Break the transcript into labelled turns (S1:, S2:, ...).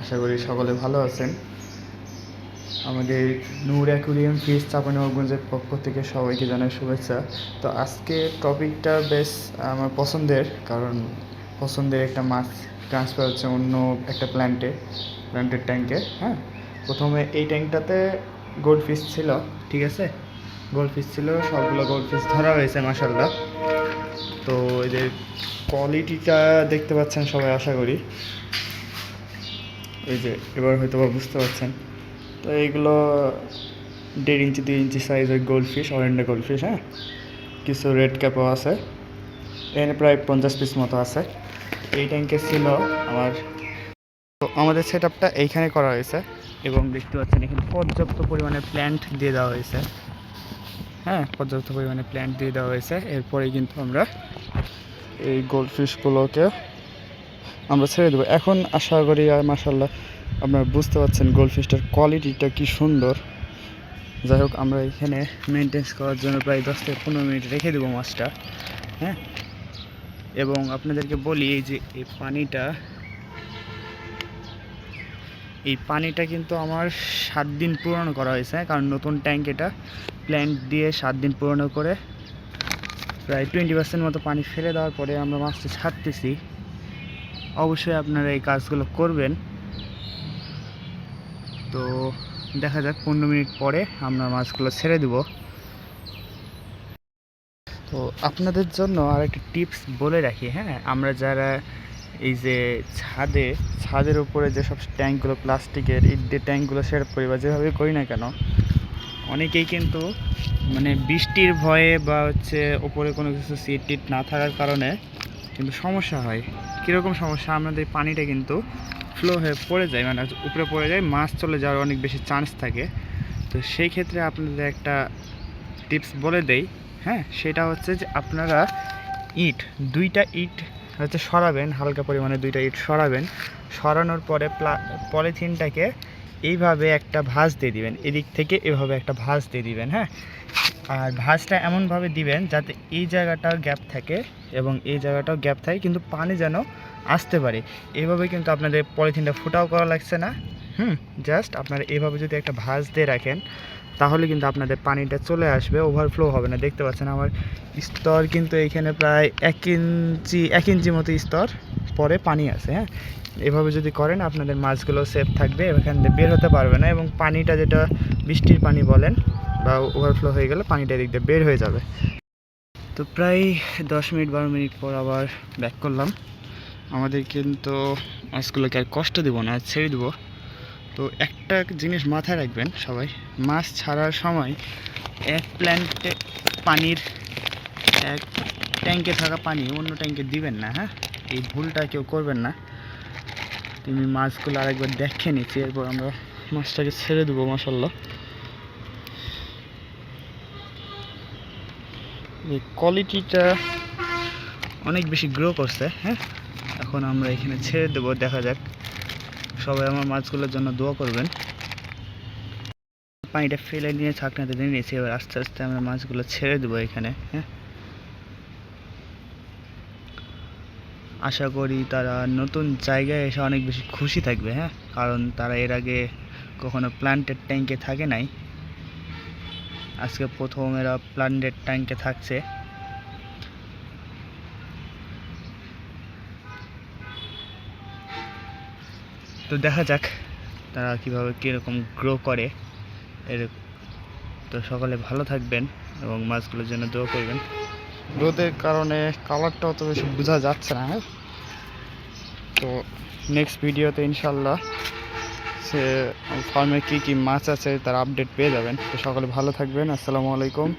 S1: আশা করি সকলে ভালো আছেন। আমাদের নূর অ্যাকুরিয়াম ফিশ চাঁপাইনবাবগঞ্জের পক্ষ থেকে সবাইকে জানাই শুভেচ্ছা। তো আজকে টপিকটা বেশ আমার পছন্দের, কারণ পছন্দের একটা মাছ ট্রান্সফার হচ্ছে অন্য একটা প্ল্যান্টের ট্যাঙ্কে। হ্যাঁ, প্রথমে এই ট্যাঙ্কটাতে গোল্ড ফিশ ছিল, ঠিক আছে, গোল্ড ফিশ ছিল, সবগুলো গোল্ড ফিশ ধরা হয়েছে মাশাআল্লাহ। তো এদের কোয়ালিটিটা দেখতে পাচ্ছেন সবাই আশা করি, এই যে এবার হয়তো বুঝতে পারছেন। তো এইগুলো 1.5 ইঞ্চি 2 ইঞ্চি সাইজের গোল্ড ফিশ, অরেন্ডা গোল্ড ফিশ। হ্যাঁ, কিছু রেড ক্যাপও আছে, এখানে প্রায় 50 পিস মতো আছে। এই ট্যাঙ্কে ছিল আমার। তো আমাদের সেট আপটা এইখানে করা হয়েছে এবং দেখতে পাচ্ছেন এখানে পর্যাপ্ত পরিমাণে প্ল্যান্ট দিয়ে দেওয়া হয়েছে। হ্যাঁ, পর্যাপ্ত পরিমাণে প্ল্যান্ট দিয়ে দেওয়া হয়েছে। এরপরে কিন্তু আমরা এই গোল্ড ফিশগুলোকে আমরা ছেড়ে দেবো এখন। আশা করি আর মাশাআল্লাহ আপনারা বুঝতে পারছেন গোল্ড ফিশটার কোয়ালিটিটা কি সুন্দর। যাই হোক, আমরা এখানে মেনটেন্স করার জন্য প্রায় 10 থেকে 15 মিনিট রেখে দেবো মাছটা। হ্যাঁ, এবং আপনাদেরকে বলি এই যে এই পানিটা কিন্তু আমার 7 দিন পুরনো করা হয়েছে, কারণ নতুন ট্যাঙ্ক এটা প্ল্যান্ট দিয়ে 7 দিন পুরনো করে প্রায় 20% মতো পানি ফেলে দেওয়ার পরে আমরা মাছটা ছাড়তেছি। অবশ্যই আপনারা এই কাজগুলো করবেন। তো দেখা যাক 15 মিনিট পরে আমরা মাছগুলো ছেড়ে দেব। তো আপনাদের জন্য আর একটা টিপস বলে রাখি। হ্যাঁ, আমরা যারা এই যে ছাদের উপরে যেসব ট্যাঙ্কগুলো প্লাস্টিকের ইট দিয়ে ট্যাঙ্কগুলো সেট করি বা যেভাবে করি না কেন, অনেকেই কিন্তু মানে বৃষ্টির ভয়ে বা হচ্ছে ওপরে কোনো কিছু সিট টিট না থাকার কারণে কিন্তু সমস্যা হয়। কীরকম সমস্যা? আমাদের পানিটা কিন্তু ফ্লো হয়ে পড়ে যায়, মানে উপরে পড়ে যায়, মাছ চলে যাওয়ার অনেক বেশি চান্স থাকে। তো সেই ক্ষেত্রে আপনাদের একটা টিপস বলে দেই। হ্যাঁ, সেটা হচ্ছে যে আপনারা দুইটা ইট হচ্ছে সরাবেন, হালকা পরিমাণে 2টা ইট সরাবেন। সরানোর পরে পলিথিনটাকে এইভাবে একটা ভাঁজ দিয়ে দিবেন, এদিক থেকে এভাবে একটা ভাঁজ দিয়ে দিবেন। হ্যাঁ, আর ভাঁজটা এমনভাবে দিবেন যাতে এই জায়গাটাও গ্যাপ থাকে এবং এই জায়গাটাও গ্যাপ থাকে, কিন্তু পানি যেন আসতে পারে। এইভাবে কিন্তু আপনাদের পলিথিনটা ফুটাও করা লাগছে না। জাস্ট আপনারা এইভাবে যদি একটা ভাঁজ দিয়ে রাখেন তাহলে কিন্তু আপনাদের পানিটা চলে আসবে, ওভারফ্লো হবে না। দেখতে পাচ্ছেন আমার স্তর কিন্তু এইখানে প্রায় 1 ইঞ্চি মতো স্তর পরে পানি আছে। হ্যাঁ, এভাবে যদি করেন আপনাদের মাছগুলো সেফ থাকবে, এখান থেকে বের হতে পারবে না এবং পানিটা যেটা বৃষ্টির পানি বলেন বা ওভারফ্লো হয়ে গেলে পানিটা এদিক দিয়ে বের হয়ে যাবে। তো প্রায় 10 মিনিট 12 মিনিট পর আবার ব্যাক করলাম। আমাদের কিন্তু মাছগুলোকে আর কষ্ট দেব না, ছেড়ে দেবো। তো একটা জিনিস মাথায় রাখবেন সবাই, মাছ ছাড়ার সময় এক ট্যাঙ্কে থাকা পানি অন্য ট্যাঙ্কে দিবেন না। হ্যাঁ, এই ভুলটা কেউ করবেন না। তুমি মাছগুলো আরেকবার দেখে নিচ্ছি, এরপর আমরা মাছটাকে ছেড়ে দেবো। মাশাআল্লাহ, এই কোয়ালিটিটা অনেক বেশি গ্রো করছে। হ্যাঁ, এখন আমরা এখানে ছেড়ে দেবো, দেখা যাক। সবাই আমার মাছগুলোর জন্য দোয়া করবেন। পানিটা ফেলে নিয়ে ছাকনাতে নিয়ে নিয়েছি, এবার আস্তে আস্তে আমরা মাছগুলো ছেড়ে দেবো এখানে। হ্যাঁ, আশা করি তারা নতুন জায়গায় এসে অনেক বেশি খুশি থাকবে। হ্যাঁ, কারণ তারা এর আগে কখনো প্ল্যান্টেড ট্যাঙ্কে থাকে নাই, আজকে প্রথম এরা প্ল্যান্টেড ট্যাঙ্কে থাকছে। তো দেখা যাক তারা কীরকম গ্রো করে। তো সকলে ভালো থাকবেন এবং মাছগুলোর জন্য দোয়া করবেন। রোদের কারণে কালারটা অত বেশি বোঝা যাচ্ছে না। হ্যাঁ, তো নেক্সট ভিডিওতে ইনশাল্লাহ সে ফার্মে কী কী মাছ আছে তার আপডেট পেয়ে যাবেন। তো সকলে ভালো থাকবেন। আসসালামু আলাইকুম।